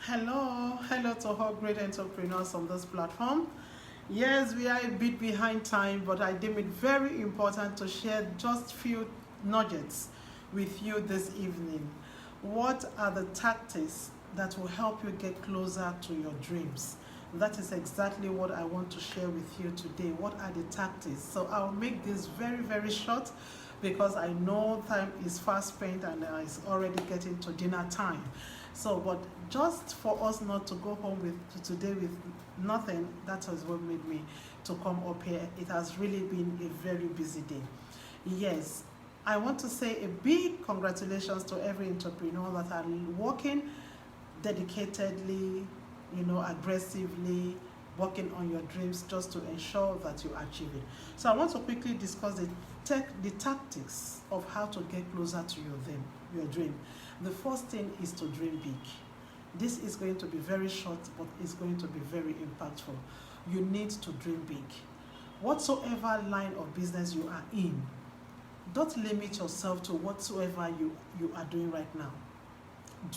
Hello to all great entrepreneurs on this platform. Yes, we are a bit behind time, but I deem it very important to share just few nuggets with you this evening. What are the tactics that will help you get closer to your dreams? That is exactly what I want to share with you today. What are the tactics? So I'll make this very short because I know time is fast spent and it's already getting to dinner time. So, but just for us not to go home with today with nothing, that is what made me to come up here. It has really been a very busy day. Yes, I want to say a big congratulations to every entrepreneur that are working dedicatedly, aggressively, working on your dreams just to ensure that you achieve it. So I want to quickly discuss the tactics of how to get closer to your dream. The first thing is to dream big. This is going to be very short, but it's going to be very impactful. You need to dream big. Whatsoever line of business you are in, don't limit yourself to whatsoever you are doing right now.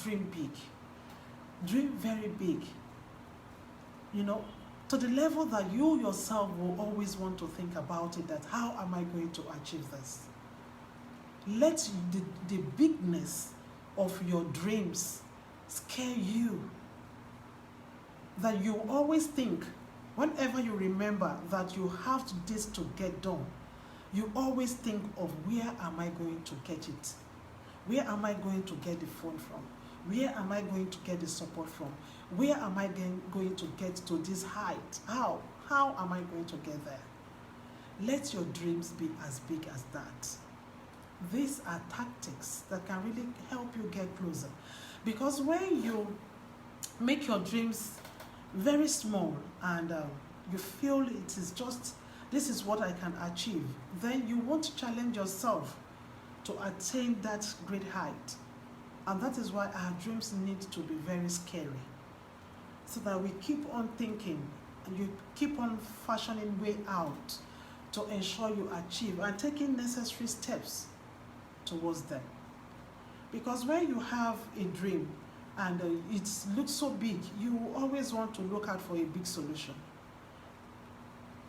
Dream big. Dream very big. To the level that you yourself will always want to think about it, that how am I going to achieve this? Let the bigness of your dreams scare you. That you always think, whenever you remember that you have this to get done, you always think of where am I going to get it? Where am I going to get the fund from? Where am I going to get the support from? Where am I going to get to this height? How am I going to get there? Let your dreams be as big as that. These are tactics that can really help you get closer. Because when you make your dreams very small and you feel it is just, this is what I can achieve, then you won't challenge yourself to attain that great height. And that is why our dreams need to be very scary. So that we keep on thinking and you keep on fashioning way out to ensure you achieve and taking necessary steps towards them. Because when you have a dream and it looks so big, you always want to look out for a big solution.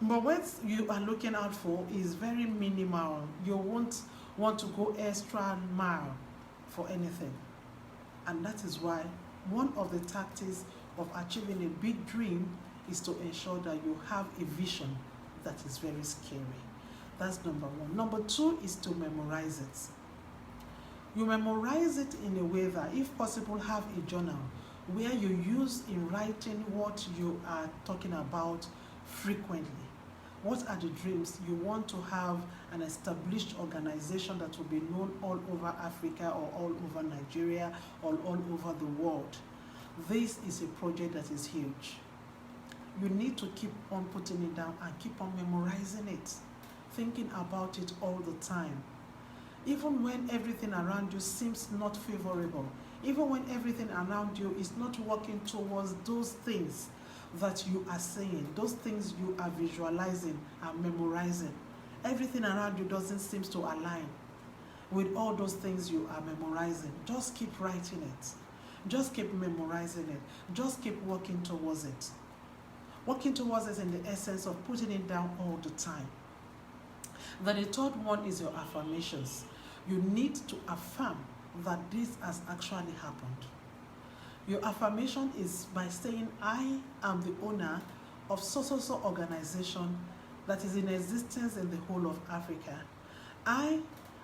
But what you are looking out for is very minimal. You won't want to go extra mile for anything. And that is why one of the tactics of achieving a big dream is to ensure that you have a vision that is very scary. That's number one. Number two is to memorize it. You memorize it in a way that, if possible, have a journal where you use in writing what you are talking about frequently. What are the dreams? You want to have an established organization that will be known all over Africa or all over Nigeria or all over the world. This is a project that is huge. You need to keep on putting it down and keep on memorizing it, thinking about it all the time. Even when everything around you seems not favorable, even when everything around you is not working towards those things that you are saying, those things you are visualizing and memorizing, everything around you doesn't seem to align with all those things you are memorizing. Just keep writing it. Just keep memorizing it. Just keep working towards it. Working towards it in the essence of putting it down all the time. Then the third one is your affirmations. You need to affirm that this has actually happened. Your affirmation is by saying, I am the owner of so organization that is in existence in the whole of Africa. I,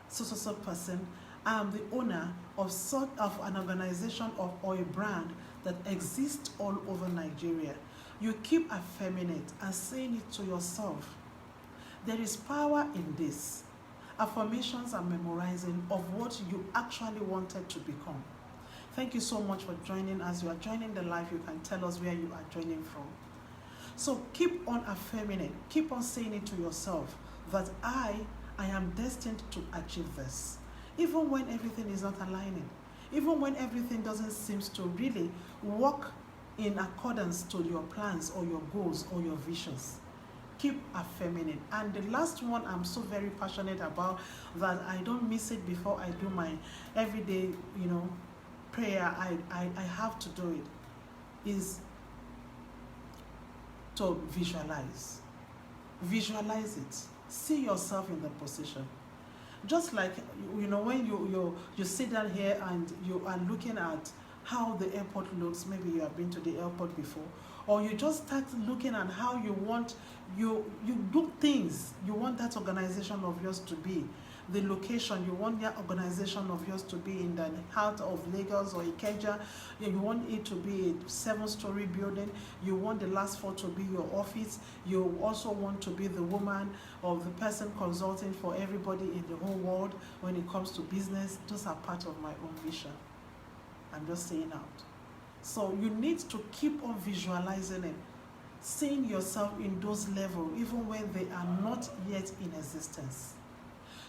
so person, am the owner of an organization or a brand that exists all over Nigeria. You keep affirming it and saying it to yourself. There is power in this. Affirmations and memorizing of what you actually wanted to become. Thank you so much for joining. As you are joining the live, you can tell us where you are joining from. So keep on affirming it. Keep on saying it to yourself that I am destined to achieve this. Even when everything is not aligning. Even when everything doesn't seem to really work in accordance to your plans or your goals or your visions. Keep affirming it. And the last one I'm so very passionate about, that I don't miss it before I do my everyday, prayer. I have to do it. is to visualize. Visualize it. See yourself in the position. Just like, when you sit down here and you are looking at how the airport looks. Maybe you have been to the airport before, or you just start looking at how you want you do things. You want that organization of yours to be. The location, you want that organization of yours to be in the heart of Lagos or Ikeja. You want it to be a 7-story building. You want the last floor to be your office. You also want to be the woman or the person consulting for everybody in the whole world when it comes to business. Those are part of my own vision. I'm just saying out. So you need to keep on visualizing it, seeing yourself in those levels, even when they are not yet in existence.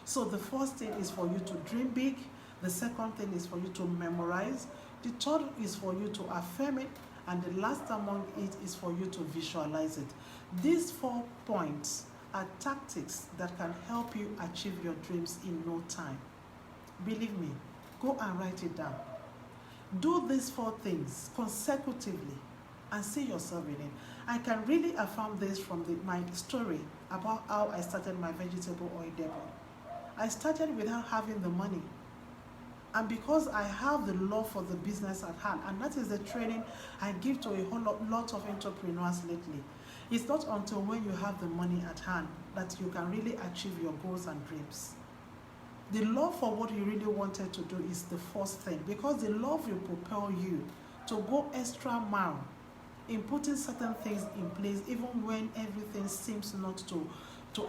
So the first thing is for you to dream big. The second thing is for you to memorize. The third is for you to affirm it. And the last among it is for you to visualize it. These 4 points are tactics that can help you achieve your dreams in no time. Believe me, go and write it down. Do these 4 things consecutively and see yourself in it. I can really affirm this from my story about how I started my vegetable oil depot. I started without having the money. And because I have the love for the business at hand, and that is the training I give to a whole lot of entrepreneurs lately. It's not until when you have the money at hand that you can really achieve your goals and dreams. The love for what you really wanted to do is the first thing, because the love will propel you to go extra mile in putting certain things in place, even when everything seems not to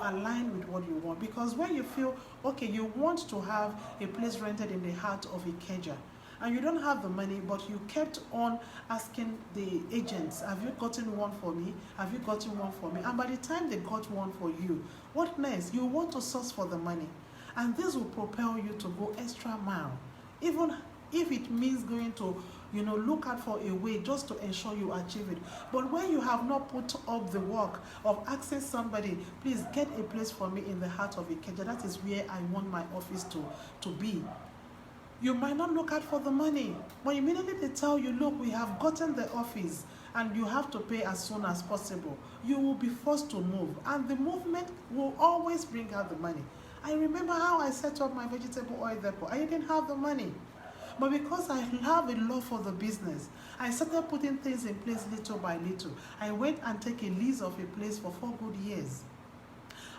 align with what you want. Because when you feel, okay, you want to have a place rented in the heart of Ikeja, and you don't have the money, but you kept on asking the agents, have you gotten one for me? Have you gotten one for me? And by the time they got one for you, what next? You want to source for the money. And this will propel you to go extra mile, even if it means going to look out for a way just to ensure you achieve it. But when you have not put up the work of asking somebody, please get a place for me in the heart of Ikeja, that is where I want my office to be. You might not look out for the money, but immediately they tell you, look, we have gotten the office and you have to pay as soon as possible. You will be forced to move, and the movement will always bring out the money. I remember how I set up my vegetable oil depot. I didn't have the money. But because I have a love for the business, I started putting things in place little by little. I went and took a lease of a place for 4 good years.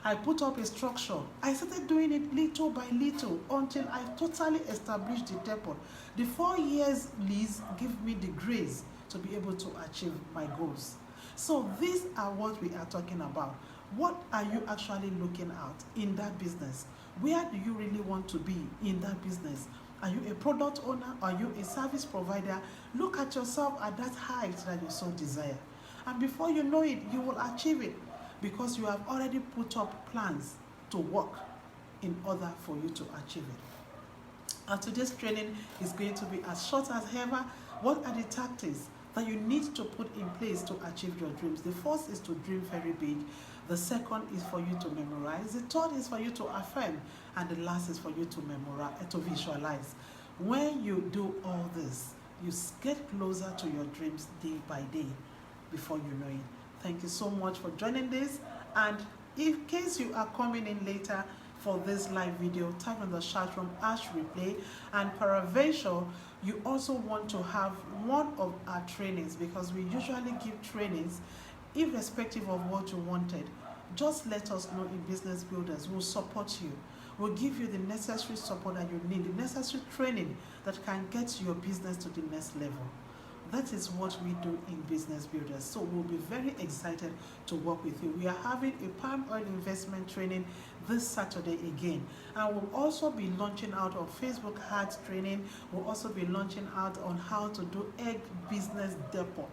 I put up a structure. I started doing it little by little until I totally established the depot. The 4 years lease gave me the grace to be able to achieve my goals. So these are what we are talking about. What are you actually looking at in that business? Where do you really want to be in that business? Are you a product owner? Are you a service provider? Look at yourself at that height that you so desire. And before you know it, you will achieve it, because you have already put up plans to work in order for you to achieve it. And today's training is going to be as short as ever. What are the tactics that you need to put in place to achieve your dreams? The first is to dream very big. The second is for you to memorize. The third is for you to affirm. And the last is for you to to visualize. When you do all this, you get closer to your dreams day by day before you know it. Thank you so much for joining this. And in case you are coming in later for this live video, type on the chat room #replay. And peradventure, you also want to have one of our trainings, because we usually give trainings irrespective of what you wanted. Just let us know in Business Builders. We'll support you. We'll give you the necessary support that you need, the necessary training that can get your business to the next level. That is what we do in Business Builders. So we'll be very excited to work with you. We are having a palm oil investment training this Saturday again. And we'll also be launching out on Facebook ads training. We'll also be launching out on how to do egg business depot.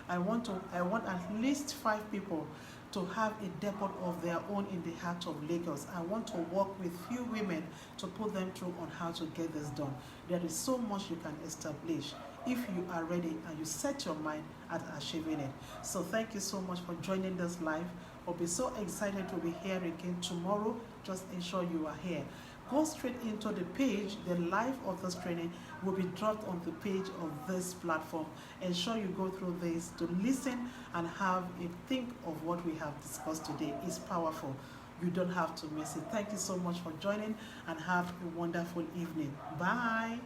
I want at least 5 people to have a depot of their own in the heart of Lagos. I want to work with few women to put them through on how to get this done. There is so much you can establish if you are ready and you set your mind at achieving it. So thank you so much for joining this live. I'll be so excited to be here again tomorrow. Just ensure you are here. go straight into the page. The live authors training will be dropped on the page of this platform. Ensure you go through this to listen and have a think of what we have discussed today. It's powerful. You don't have to miss it. Thank you so much for joining and have a wonderful evening. Bye.